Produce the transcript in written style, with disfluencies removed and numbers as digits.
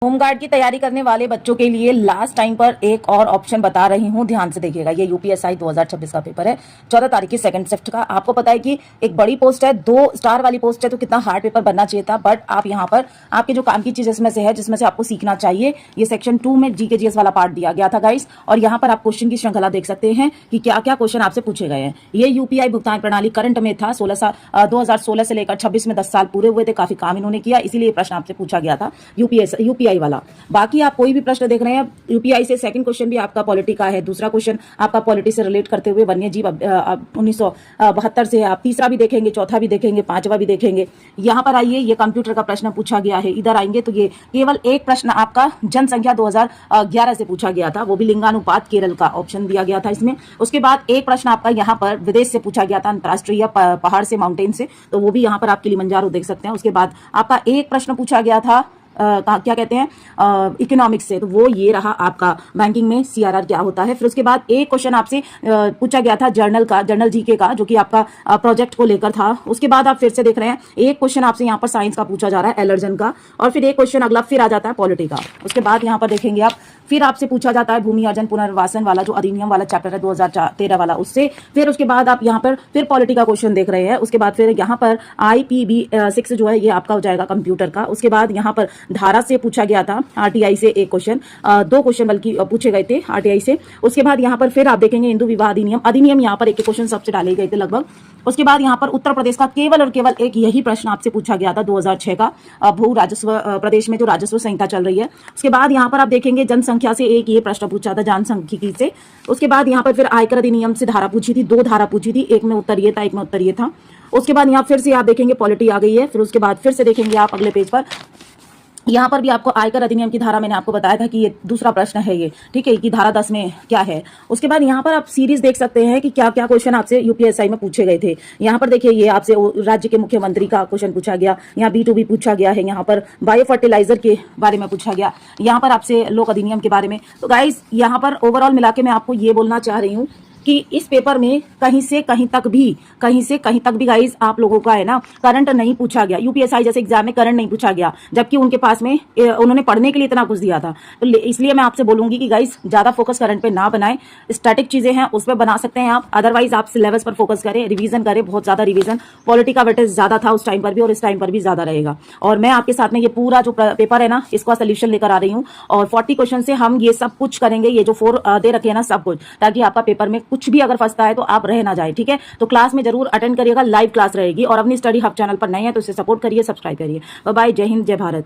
Home guard की तैयारी करने वाले बच्चों के लिए लास्ट टाइम पर एक और ऑप्शन बता रही हूं, ध्यान से देखिएगा। ये यूपीएसआई 2026 का पेपर है, 14 तारीख की सेकंड शिफ्ट का। आपको पता है कि एक बड़ी पोस्ट है, 2 स्टार वाली पोस्ट है, तो कितना हार्ड पेपर बनना चाहिए था। बट आप यहाँ पर आपके जो काम की चीज इसमें से है, जिसमें से आपको सीखना चाहिए, ये सेक्शन 2 में जीके जीएस वाला पार्ट दिया गया था गाइस। और यहाँ पर आप क्वेश्चन की श्रृंखला देख सकते हैं कि क्या क्या क्वेश्चन आपसे पूछे गए हैं। ये यूपीआई भुगतान प्रणाली करंट में था, 2016 से लेकर 26 में 10 साल पूरे हुए थे। काफी काम इन्होंने किया, इसीलिए प्रश्न आपसे पूछा गया था यूपीआई वाला। बाकी आप कोई भी प्रश्न देख रहे हैं यूपीआई से, सेकंड क्वेश्चन भी आपका पॉलिटी का है, दूसरा क्वेश्चन आपका पॉलिटी से रिलेट करते हुए वन्य जीव 1972 से है। आप तीसरा भी देखेंगे, चौथा भी देखेंगे, पांचवा भी देखेंगे। यहाँ पर आइए, ये कंप्यूटर का प्रश्न पूछा गया है। इधर आएंगे तो ये केवल एक प्रश्न आपका जनसंख्या 2011 से पूछा गया था, वो भी लिंगानुपात केरल का ऑप्शन दिया गया था इसमें। उसके बाद एक प्रश्न आपका यहाँ पर विदेश से पूछा गया था, अंतरराष्ट्रीय पहाड़ से, माउंटेन से, तो वो भी यहाँ पर आप किलिमंजारो देख सकते हैं। उसके बाद आपका एक प्रश्न पूछा गया था क्या कहते हैं इकोनॉमिक्स से, तो वो ये रहा आपका बैंकिंग में सीआरआर क्या होता है। फिर उसके बाद एक क्वेश्चन आपसे पूछा गया था जर्नल जीके का, जो कि आपका प्रोजेक्ट को लेकर था। उसके बाद आप फिर से देख रहे हैं एक क्वेश्चन आपसे यहाँ पर साइंस का पूछा जा रहा है, एलर्जन का। और फिर एक क्वेश्चन अगला फिर आ जाता है पॉलिटी का। उसके बाद यहाँ पर देखेंगे आप, फिर आपसे पूछा जाता है भूमि अर्जन पुनर्वासन वाला, जो अधिनियम वाला चैप्टर है 2013 वाला, उससे। फिर उसके बाद आप यहाँ पर फिर पॉलिटी का क्वेश्चन देख रहे हैं। उसके बाद फिर यहाँ पर IPB6 जो है, ये आपका हो जाएगा कंप्यूटर का। उसके बाद यहाँ पर धारा से पूछा गया था, आरटीआई से एक क्वेश्चन, 2 क्वेश्चन बल्कि पूछे गए थे आरटीआई से। उसके बाद यहाँ पर फिर आप देखेंगे हिंदू विवाह अधिनियम यहाँ पर एक क्वेश्चन सबसे डाले गए थे लगभग। उसके बाद यहाँ पर उत्तर प्रदेश का केवल और केवल एक यही प्रश्न आपसे पूछा गया था 2006 का, भू राजस्व प्रदेश में जो राजस्व संहिता चल रही है। उसके बाद यहाँ पर आप देखेंगे जनसंख्या से एक ये प्रश्न पूछा था, जनसांख्यिकी से। उसके बाद यहाँ पर फिर आयकर अधिनियम से धारा पूछी थी, 2 धारा पूछी थी, एक में उत्तर ये था, एक में उत्तर ये था। उसके बाद यहाँ फिर से आप देखेंगे पॉलिटी आ गई है। फिर उसके बाद फिर से देखेंगे आप अगले पेज पर, यहाँ पर भी आपको आयकर अधिनियम की धारा, मैंने आपको बताया था कि ये दूसरा प्रश्न है ये, ठीक है, कि धारा 10 में क्या है। उसके बाद यहाँ पर आप सीरीज देख सकते हैं कि क्या क्या क्वेश्चन आपसे यूपीएसआई में पूछे गए थे। यहाँ पर देखिए, ये आपसे राज्य के मुख्यमंत्री का क्वेश्चन पूछा गया, यहाँ B2B पूछा गया है, यहाँ पर बायो फर्टिलाइजर के बारे में पूछा गया, यहाँ पर आपसे लोक अधिनियम के बारे में। तो गाइज, यहाँ पर ओवरऑल मिला के मैं आपको ये बोलना चाह रही हूँ कि इस पेपर में कहीं से कहीं तक भी गाइज आप लोगों का है ना, करंट नहीं पूछा गया। यूपीएसआई जैसे एग्जाम में करंट नहीं पूछा गया, जबकि उनके पास में उन्होंने पढ़ने के लिए इतना कुछ दिया था। तो इसलिए मैं आपसे बोलूंगी कि गाइज ज्यादा फोकस करंट पे ना बनाएं, स्टैटिक चीजें हैं उस पर बना सकते हैं आप, अदरवाइज आप सिलेबस पर फोकस करें, रिवीजन करें, बहुत ज्यादा रिवीजन। पॉलिटी का वेटेज ज्यादा था उस टाइम पर भी, और इस टाइम पर भी ज्यादा रहेगा। और मैं आपके साथ में ये पूरा जो पेपर है ना, इसका सोल्यूशन लेकर आ रही हूँ, और 40 क्वेश्चन से हम ये सब कुछ करेंगे, ये जो 4 दे रखे हैं ना, सब कुछ, ताकि आपका पेपर में कुछ भी अगर फंसता है तो आप रह ना जाए, ठीक है। तो क्लास में जरूर अटेंड करिएगा, लाइव क्लास रहेगी। और अपनी स्टडी हब चैनल पर नए हैं तो इसे सपोर्ट करिए, सब्सक्राइब करिए। बाय बाय, जय हिंद, जय भारत।